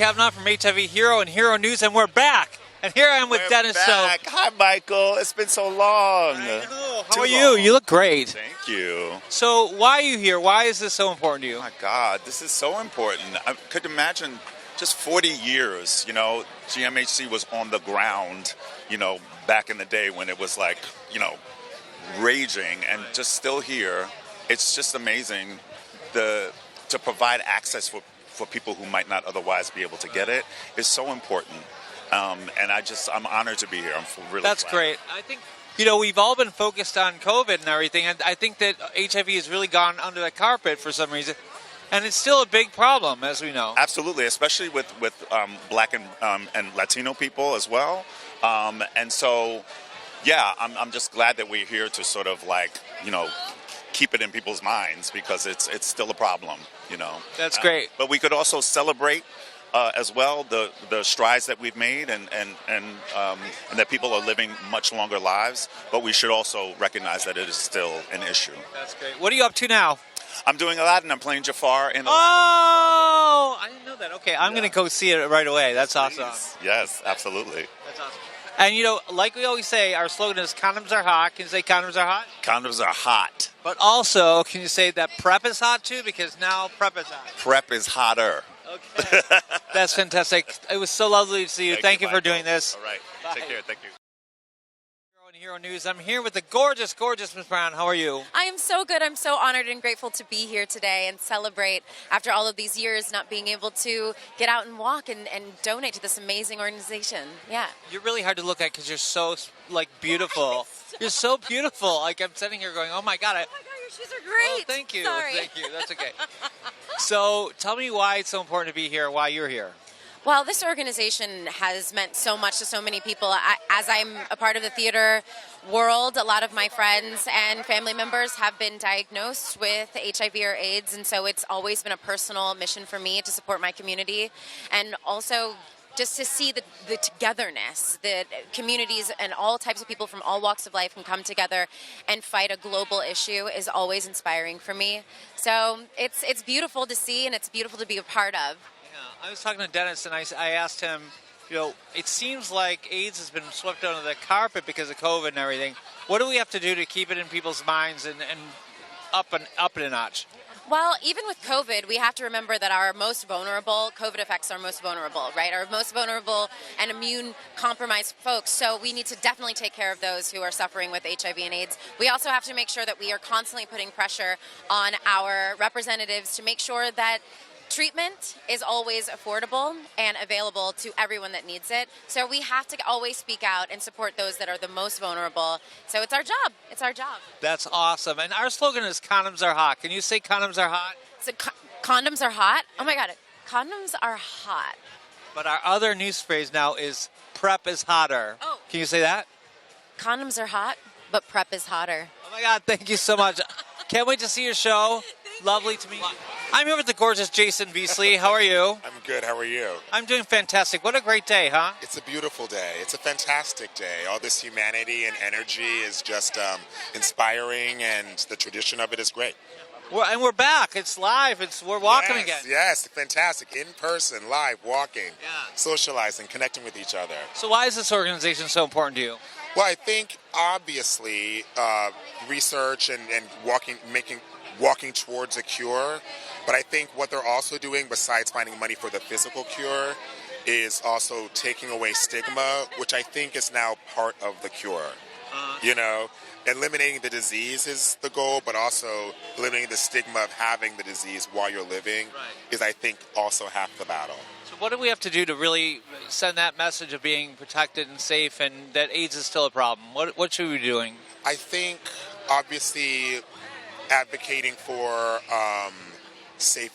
Cavnaugh from HIV Hero and Hero News, and we're back. And here I am with Dennis. Back. Hi, Michael. It's been so long. I know. How are you? You look great. Thank you. So why are you here? Why is this so important to you? Oh my God, this is so important. I could imagine just 40 years, GMHC was on the ground, back in the day when it was like, raging, and just still here. It's just amazing to provide access for people who might not otherwise be able to get it is so important. And I'm honored to be here. I'm really That's glad. great. I think, we've all been focused on COVID and everything, and I think that HIV has really gone under the carpet for some reason. And it's still a big problem, as we know. Absolutely, especially with Black and Latino people as well. And so, yeah, I'm just glad that we're here to sort of keep it in people's minds because it's still a problem, That's great. But we could also celebrate as well the strides that we've made and that people are living much longer lives. But we should also recognize that it is still an issue. That's great. What are you up to now? I'm doing Aladdin. I'm playing Jafar in Aladdin. Oh, I didn't know that. Okay, I'm going to go see it right away. That's awesome. Yes, absolutely. That's awesome. And, like we always say, our slogan is condoms are hot. Can you say condoms are hot? Condoms are hot. But also, can you say that PrEP is hot, too? Because now PrEP is hot. PrEP is hotter. Okay. That's fantastic. It was so lovely to see you. Thank you for doing this. All right. Bye. Take care. Thank you. Hero News. I'm here with the gorgeous Miss Brown. How are you? I am so good. I'm so honored and grateful to be here today and celebrate after all of these years not being able to get out and walk and donate to this amazing organization. Yeah. You're really hard to look at because you're so beautiful. You're so beautiful. Like I'm sitting here going, oh my God. Oh my God, your shoes are great. Oh, thank you. Sorry. Thank you. That's okay. So tell me why it's so important to be here, why you're here. Well, this organization has meant so much to so many people. As I'm a part of the theater world, a lot of my friends and family members have been diagnosed with HIV or AIDS, and so it's always been a personal mission for me to support my community and also just to see the togetherness, that communities and all types of people from all walks of life can come together and fight a global issue is always inspiring for me. So it's beautiful to see and it's beautiful to be a part of. I was talking to Dennis, and I asked him, it seems like AIDS has been swept under the carpet because of COVID and everything. What do we have to do to keep it in people's minds and up it a notch? Well, even with COVID, we have to remember that our most vulnerable, COVID affects our most vulnerable, right? Our most vulnerable and immune-compromised folks. So we need to definitely take care of those who are suffering with HIV and AIDS. We also have to make sure that we are constantly putting pressure on our representatives to make sure that treatment is always affordable and available to everyone that needs it. So we have to always speak out and support those that are the most vulnerable. So it's our job. It's our job. That's awesome. And our slogan is condoms are hot. Can you say condoms are hot? So condoms are hot? Oh my God. Condoms are hot. But our other news phrase now is PrEP is hotter. Oh. Can you say that? Condoms are hot, but PrEP is hotter. Oh my God, thank you so much. Can't wait to see your show. Lovely to meet you. I'm here with the gorgeous Jason Beasley. How are you? I'm good. How are you? I'm doing fantastic. What a great day, huh? It's a beautiful day. It's a fantastic day. All this humanity and energy is just inspiring, and the tradition of it is great. We're back. It's live. We're walking again. Yes, fantastic. In person, live, walking, socializing, connecting with each other. So why is this organization so important to you? Well, I think obviously research and walking towards a cure. But I think what they're also doing, besides finding money for the physical cure, is also taking away stigma, which I think is now part of the cure. Eliminating the disease is the goal, but also eliminating the stigma of having the disease while you're living is, I think, also half the battle. So what do we have to do to really send that message of being protected and safe and that AIDS is still a problem? What should we be doing? I think, obviously, advocating for safe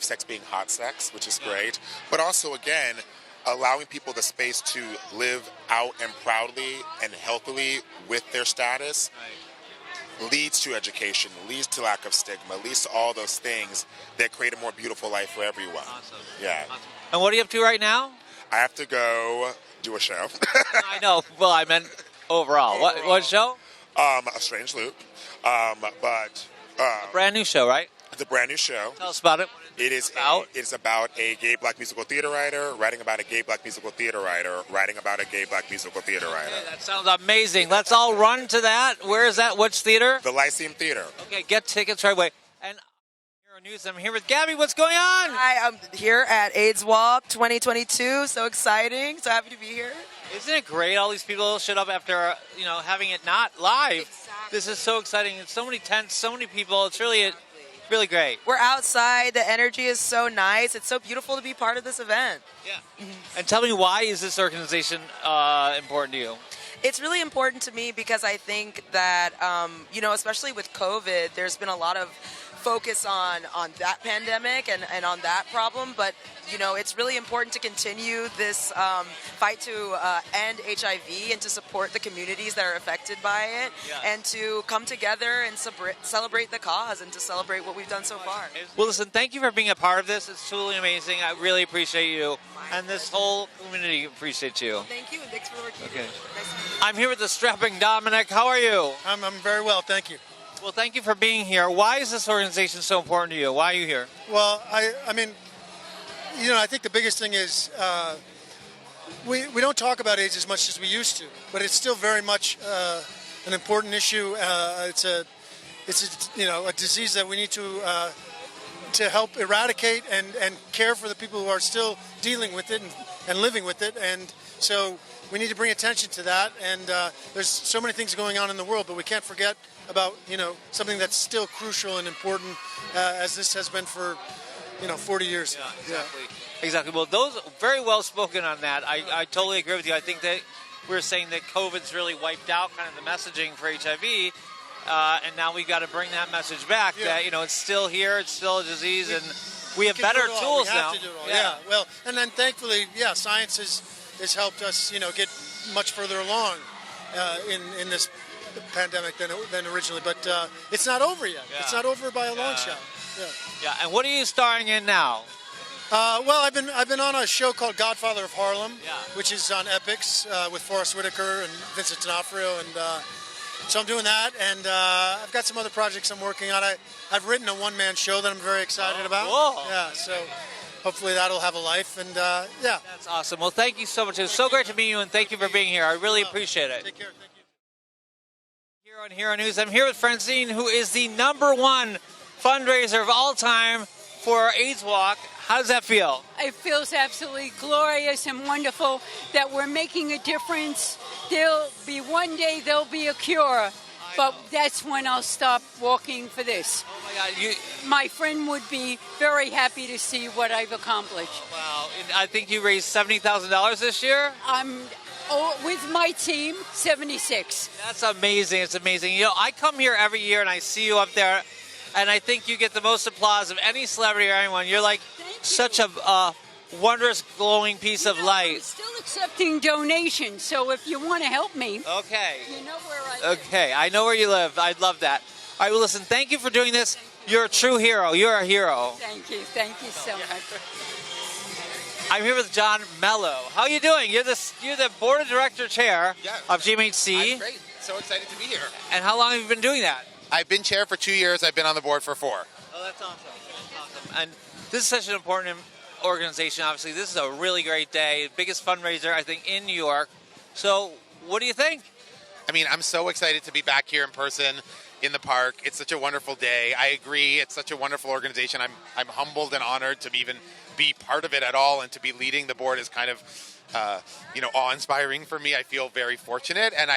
sex being hot sex, which is great, but also, again, allowing people the space to live out and proudly and healthily with their status leads to education, leads to lack of stigma, leads to all those things that create a more beautiful life for everyone. Awesome. Yeah. Awesome. And what are you up to right now? I have to go do a show. I know. Well, I meant overall. What show? A Strange Loop. A brand new show, right? It's a brand new show. Tell us about it. It is about a gay black musical theater writer writing about a gay black musical theater writer writing about a gay black musical theater writer. Okay, that sounds amazing. Let's all run to that. Where is that? Which theater? The Lyceum Theater. Okay, get tickets right away. And Hero News, I'm here with Gabby. What's going on? Hi, I'm here at AIDS Walk 2022. So exciting. So happy to be here. Isn't it great? All these people showed up after having it not live. Exactly. This is so exciting. It's so many tents, so many people. It's really great. We're outside. The energy is so nice. It's so beautiful to be part of this event. Yeah. And tell me, why is this organization important to you? It's really important to me because I think that, especially with COVID, there's been a lot of focus on that pandemic and on that problem. But, it's really important to continue this fight to end HIV and to support the communities that are affected by it and to come together and celebrate the cause and to celebrate what we've done so far. Well, listen, thank you for being a part of this. It's truly amazing. I really appreciate you. And this whole community appreciates you. Thank you, and thanks for working. Okay. Nice to meet you. I'm here with the strapping Dominic. How are you? I'm very well, thank you. Well, thank you for being here. Why is this organization so important to you? Why are you here? Well, I think the biggest thing is we don't talk about AIDS as much as we used to, but it's still very much an important issue. It's a disease that we need to help eradicate and care for the people who are still dealing with it and living with it. And so we need to bring attention to that. And there's so many things going on in the world, but we can't forget about something that's still crucial and important as this has been for 40 years. Yeah, exactly. Well, those very well spoken on that. I totally agree with you. I think that we're saying that COVID's really wiped out kind of the messaging for HIV, and now we got to bring that message back. That it's still here, it's still a disease, and we have better tools now. We have to do it all. Yeah. Well, and then thankfully, science has helped us, get much further along in this pandemic than originally. But it's not over yet. Yeah. It's not over by a long shot. Yeah. And what are you starring in now? Well, I've been on a show called Godfather of Harlem, which is on Epix with Forrest Whitaker and Vincent D'Onofrio, and so I'm doing that. And I've got some other projects I'm working on. I've written a one-man show that I'm very excited about. Cool. Yeah, so hopefully that'll have a life. And That's awesome. Well, thank you so much. It's so great to meet you, and thank you for being here. I really appreciate it. Take care. Thank you. Here on Hero News, I'm here with Francine, who is the #1 fundraiser of all time for AIDS Walk. How does that feel? It feels absolutely glorious and wonderful that we're making a difference. One day there'll be a cure, but that's when I'll stop walking for this. Oh my God! My friend would be very happy to see what I've accomplished. Wow! I think you raised $70,000 this year. With my team, 76. That's amazing. It's amazing. I come here every year and I see you up there, and I think you get the most applause of any celebrity or anyone. You're like such a wondrous, glowing piece of light. I'm still accepting donations, so if you want to help me, okay. You know where I live. Okay, I know where you live. I'd love that. All right, well, listen, thank you for doing this. You're a true hero. You're a hero. Thank you so much. I'm here with John Mellow. How are you doing? You're the board of director chair of GMHC. I'm great. So excited to be here. And how long have you been doing that? I've been chair for 2 years. I've been on the board for 4. Oh, that's awesome. And this is such an important organization. Obviously, this is a really great day. Biggest fundraiser, I think, in New York. So what do you think? I mean, I'm so excited to be back here in person in the park. It's such a wonderful day. I agree. It's such a wonderful organization. I'm humbled and honored to even be part of it at all, and to be leading the board is kind of, awe-inspiring for me. I feel very fortunate, and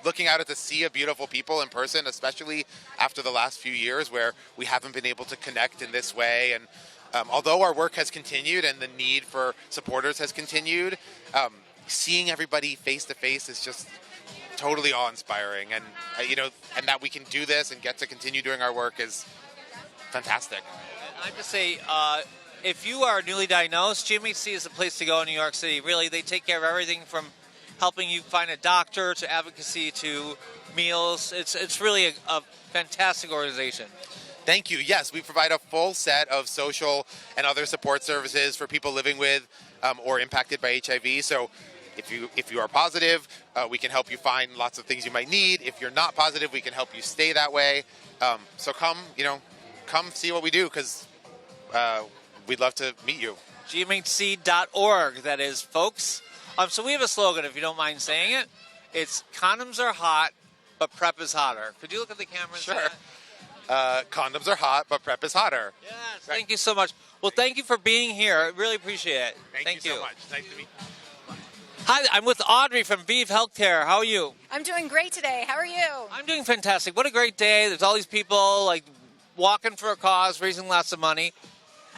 looking out at the sea of beautiful people in person, especially after the last few years where we haven't been able to connect in this way. And although our work has continued and the need for supporters has continued, seeing everybody face to face is just totally awe-inspiring. And, and that we can do this and get to continue doing our work is fantastic. And I have to say, if you are newly diagnosed, GMHC is the place to go in New York City. Really, they take care of everything from helping you find a doctor to advocacy to meals. It's really a fantastic organization. Thank you. Yes, we provide a full set of social and other support services for people living with or impacted by HIV. So if you are positive, we can help you find lots of things you might need. If you're not positive, we can help you stay that way. So come, come see what we do because we'd love to meet you. GMHC.org, that is, folks. So we have a slogan, if you don't mind saying it. It's condoms are hot, but PrEP is hotter. Could you look at the camera and say Sure. that? Condoms are hot, but PrEP is hotter. Yes, thank you so much. Well, thank you for being here. I really appreciate it. Thank you so much. Nice to meet you. Hi, I'm with Audrey from Vive Healthcare. How are you? I'm doing great today. How are you? I'm doing fantastic. What a great day. There's all these people like walking for a cause, raising lots of money.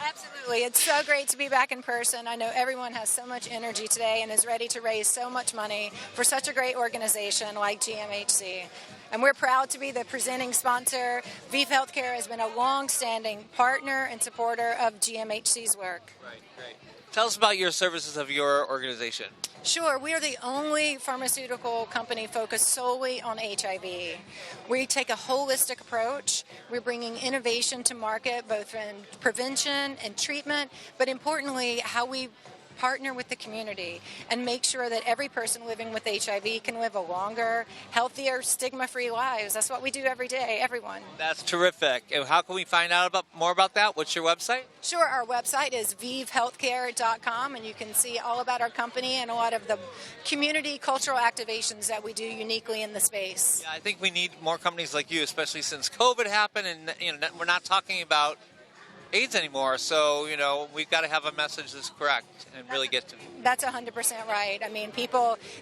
Absolutely. It's so great to be back in person. I know everyone has so much energy today and is ready to raise so much money for such a great organization like GMHC. And we're proud to be the presenting sponsor. Vive Healthcare has been a long-standing partner and supporter of GMHC's work. Right, great. Tell us about your services of your organization. Sure, we are the only pharmaceutical company focused solely on HIV. We take a holistic approach. We're bringing innovation to market, both in prevention and treatment, but importantly, how we partner with the community and make sure that every person living with HIV can live a longer, healthier, stigma-free lives. That's what we do every day, everyone. That's terrific. And how can we find out more about that? What's your website? Sure, our website is vivehealthcare.com, and you can see all about our company and a lot of the community cultural activations that we do uniquely in the space. Yeah, I think we need more companies like you, especially since COVID happened, and we're not talking about AIDS anymore, so we've got to have a message that's correct and really get to. That's 100% right. I mean,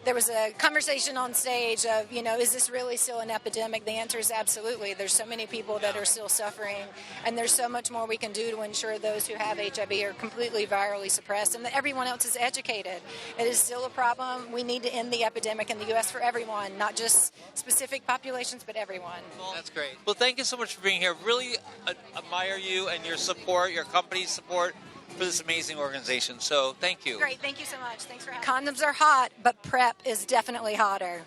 there was a conversation on stage of, is this really still an epidemic? The answer is absolutely. There's so many people that are still suffering, and there's so much more we can do to ensure those who have HIV are completely virally suppressed and that everyone else is educated. It is still a problem. We need to end the epidemic in the U.S. for everyone, not just specific populations, but everyone. Well, that's great. Well, thank you so much for being here. Really admire you and your support, your company's support for this amazing organization. So thank you. Great. Thank you so much. Thanks for having me. Condoms are hot, but PrEP is definitely hotter.